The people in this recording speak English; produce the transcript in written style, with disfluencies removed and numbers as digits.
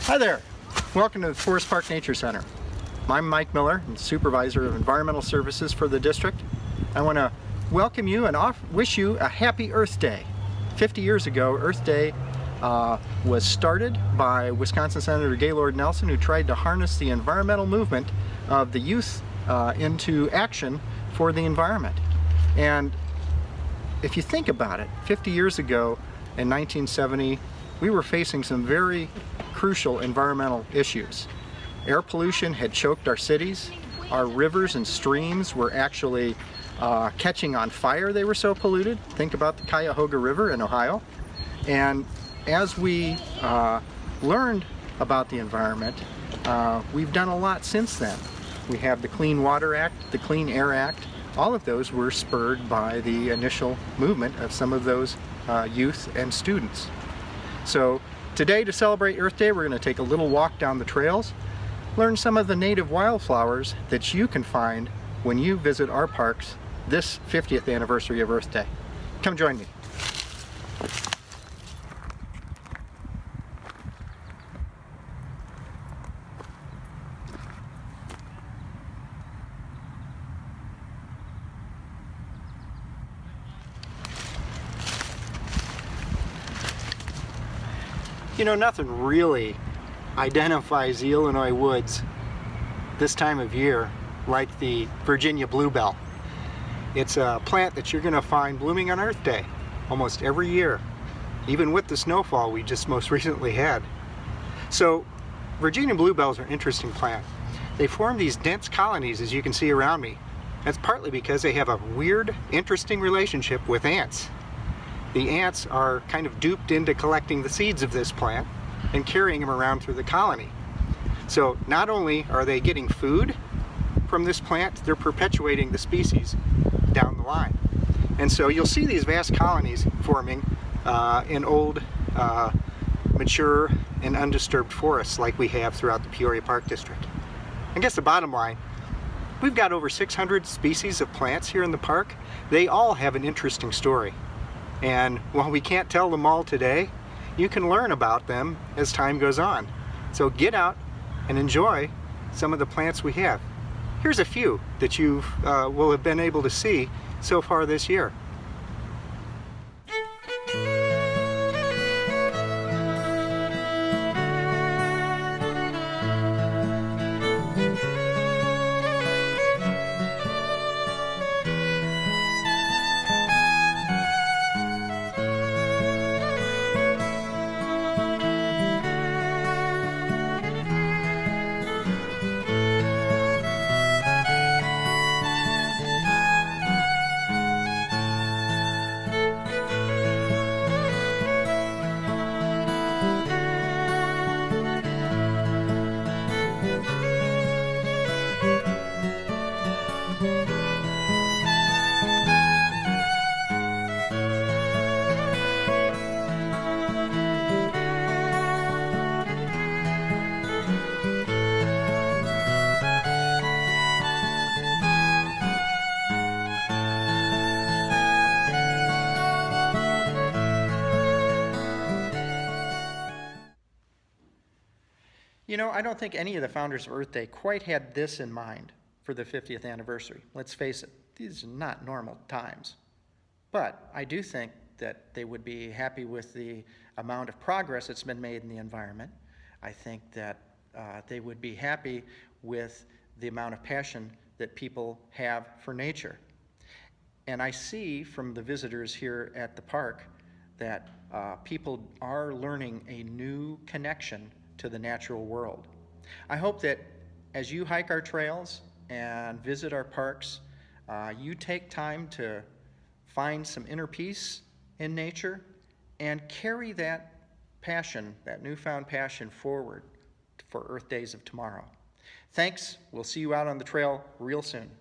Hi there. Welcome to the Forest Park Nature Center. I'm Mike Miller, Supervisor of Environmental Services for the district. I want to welcome you and wish you a happy Earth Day. 50 years ago, Earth Day was started by Wisconsin Senator Gaylord Nelson, who tried to harness the environmental movement of the youth into action for the environment. And if you think about it, 50 years ago in 1970, we were facing some very crucial environmental issues. Air pollution had choked our cities. Our rivers and streams were actually catching on fire. They were so polluted. Think about the Cuyahoga River in Ohio. And as we learned about the environment, we've done a lot since then. We have the Clean Water Act, the Clean Air Act. All of those were spurred by the initial movement of some of those youth and students. So today, to celebrate Earth Day, we're going to take a little walk down the trails, learn some of the native wildflowers that you can find when you visit our parks this 50th anniversary of Earth Day. Come join me. You know, nothing really identifies the Illinois woods this time of year like the Virginia bluebell. It's a plant that you're going to find blooming on Earth Day almost every year, even with the snowfall we just most recently had. So Virginia bluebells are an interesting plant. They form these dense colonies, as you can see around me. That's partly because they have a weird, interesting relationship with ants. The ants are kind of duped into collecting the seeds of this plant and carrying them around through the colony. So not only are they getting food from this plant, they're perpetuating the species down the line. And so you'll see these vast colonies forming in old, mature, and undisturbed forests like we have throughout the Peoria Park District. I guess the bottom line, we've got over 600 species of plants here in the park. They all have an interesting story. And while we can't tell them all today, you can learn about them as time goes on. So get out and enjoy some of the plants we have. Here's a few that you will have been able to see so far this year. You know, I don't think any of the founders of Earth Day quite had this in mind for the 50th anniversary. Let's face it, these are not normal times. But I do think that they would be happy with the amount of progress that's been made in the environment. I think that they would be happy with the amount of passion that people have for nature. And I see from the visitors here at the park that people are learning a new connection to the natural world. I hope that as you hike our trails and visit our parks, you take time to find some inner peace in nature and carry that passion, that newfound passion, forward for Earth Days of tomorrow. Thanks. We'll see you out on the trail real soon.